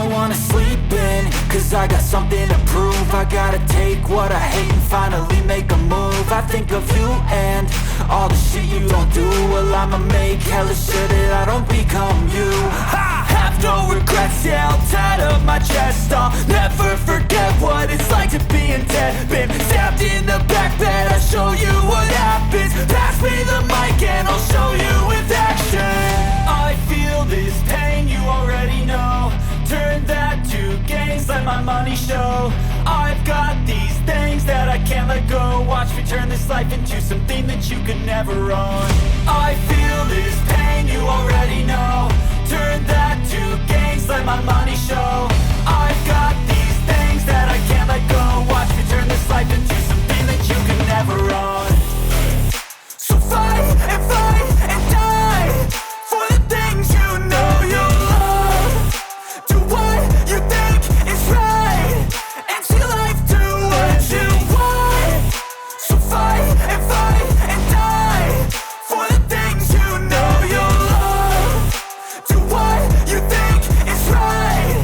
don't wanna sleep in, cause I got something to prove. I gotta take what I hate and finally make a move. I think of you and all the shit you don't do. Well, I'ma make hella sure that I don't become you. I have no regrets, yeah, I'll tie up my chest. I'll never forget what it's like to be in debt. Been stabbed in the back bed, I'll show you what happens. Pass me the mic and I'll show you with action. I feel this pain, you already know. Turn that to gains, let my money show. I've got these things that I can't let go. Watch me turn this life into something that you could never own. I feel this pain, you already know. Turn that to gains, let my money show. I've got these things that I can't let go. Watch me turn this life into something that you could never own. So fight and die for the things you know you love. Do what you think is right and see life do what you want. So fight and die for the things you know you love. Do what you think is right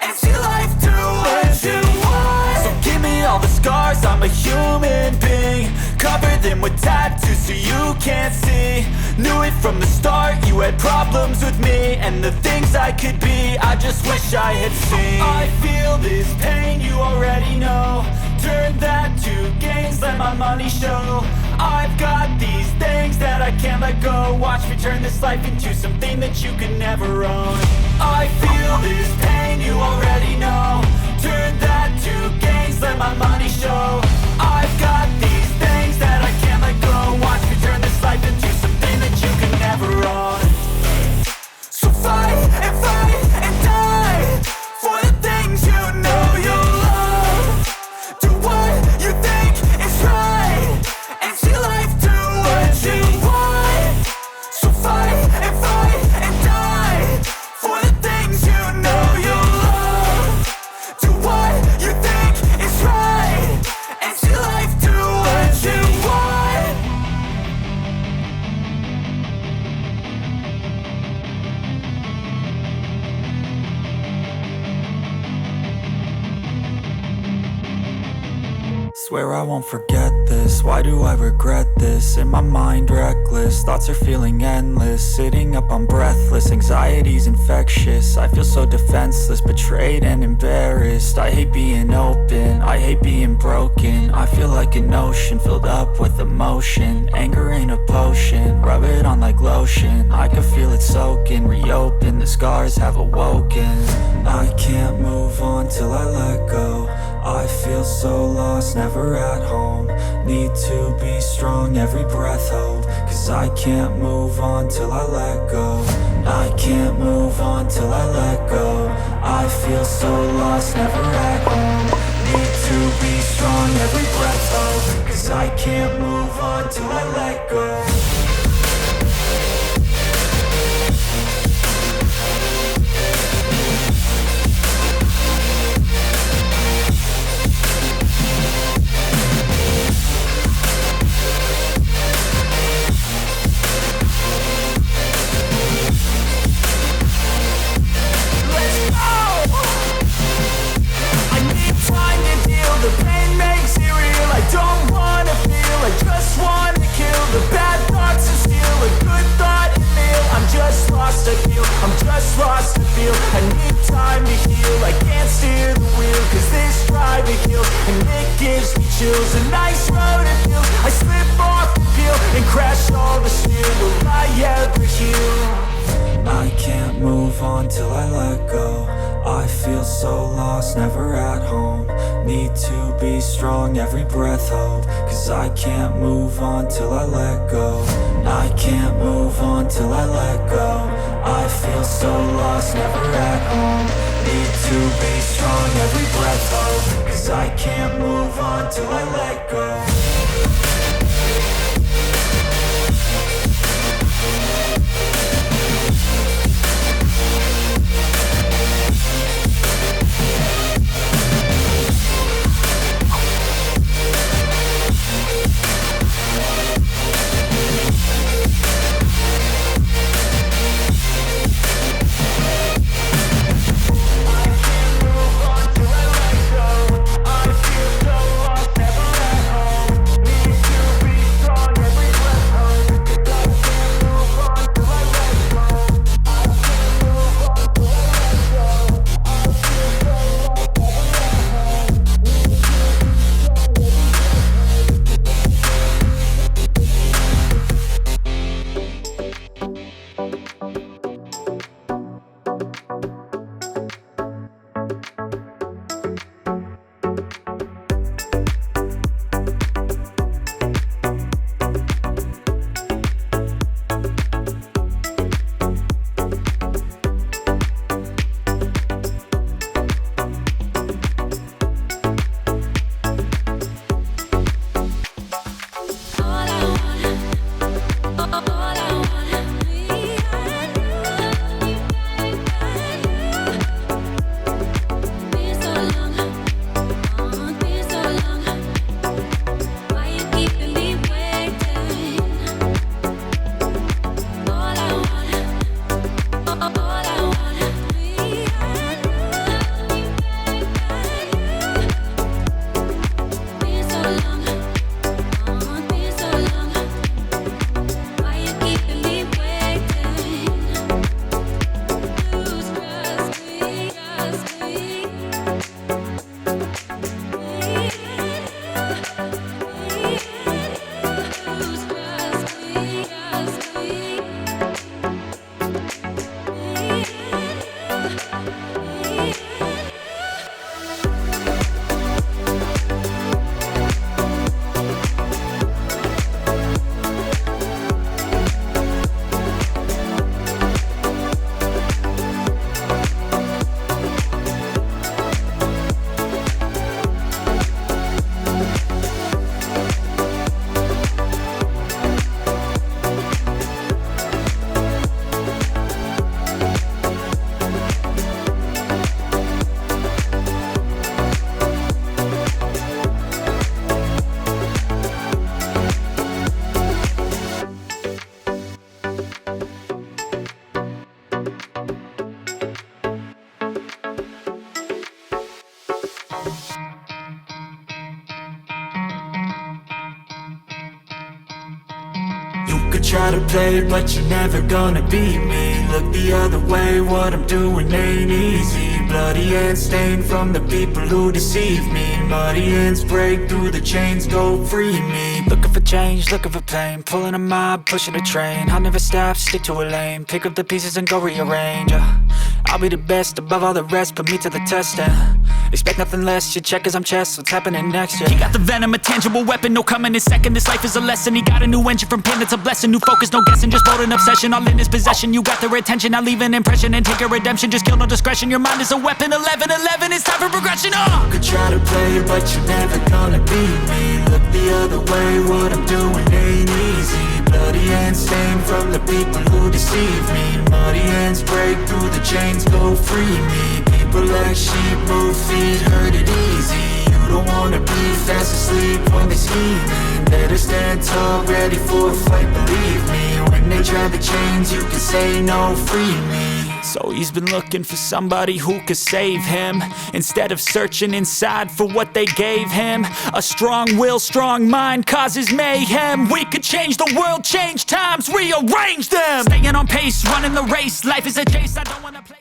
and see life do what you want. So give me all the scars, I'm a human being. Cover them with tattoos so you can't see. Knew it from the start, you had problems with me and the things I could be, I just wish I had seen. I feel this pain, you already know. Turn that to gains, let my money show. I've got these things that I can't let go. Watch me turn this life into something that you could never own. I feel this pain, you already know. Turn that to gains, let my money show. I've got these things that I can't let go. Watch me turn this life into something that you could never own. So fight and die for the things you know you love. Do what you think is right and see life do what you want. So fight and die for the things you know you love. Do what you think is right and see life do what you want. Swear I won't forget this, why do I regret this? In my mind reckless, thoughts are feeling endless. Sitting up, I'm breathless, anxiety's infectious. I feel so defenseless, betrayed and embarrassed. I hate being open, I hate being broken. I feel like an ocean filled up with emotion. Anger ain't a potion, rub it on like lotion. I can feel it soaking, reopen, the scars have awoken. I can't move on till I let go. I feel so lost, never at home. Need to be strong, every breath hold. Cause I can't move on till I let go. I can't move on till I let go. I feel so lost, never at home. Need to be strong, every breath hold. Cause I can't move on till I let go. The pain makes it real, I don't wanna feel, I just wanna kill the bad thoughts and steal a good thought and feel. I'm just lost, I feel, I'm just lost, I feel. I need time to heal, I can't steer the wheel. Cause this driving kills, and it gives me chills. A nice road it feels, I slip off the peel and crash all the steel. Will I ever heal? I can't move on till I let go. I feel so lost, never at home. Need to be strong, every breath hold. Cause I can't move on till I let go. I can't move on till I let go. I feel so lost, never at home. Need to be strong, every breath hold. Cause I can't move on till I let go. try to play, but you're never gonna beat me. Look the other way, what I'm doing ain't easy. Bloody hands stained from the people who deceive me. Muddy hands break through the chains, go free me. Looking for change, looking for pain, pulling a mob, pushing a train. I'll never stop, stick to a lane, pick up the pieces and go rearrange. I'll be the best above all the rest, put me to the test and expect nothing less, your check is I'm chess, what's happening next, yeah. He got the venom, a tangible weapon, no coming in second. This life is a lesson, he got a new engine from pain, it's a blessing. New focus, no guessing, just bold and obsession, all in his possession. You got their attention, I'll leave an impression and take your redemption. Just kill, no discretion, your mind is a weapon. 11-11, it's time for progression, You could try to play, but you're never gonna beat me. Look the other way, what I'm doing ain't easy. Bloody hands stained from the people who deceive me. Muddy hands break through the chains, go free me. People like sheep move feet, hurt it easy. You don't wanna be fast asleep when they scheming. Better stand tall, ready for a fight, believe me. When they try the chains, you can say no, free me. So he's been looking for somebody who could save him, instead of searching inside for what they gave him. A strong will, strong mind causes mayhem. We could change the world, change times, rearrange them. Staying on pace, running the race. Life is a chase, I don't wanna play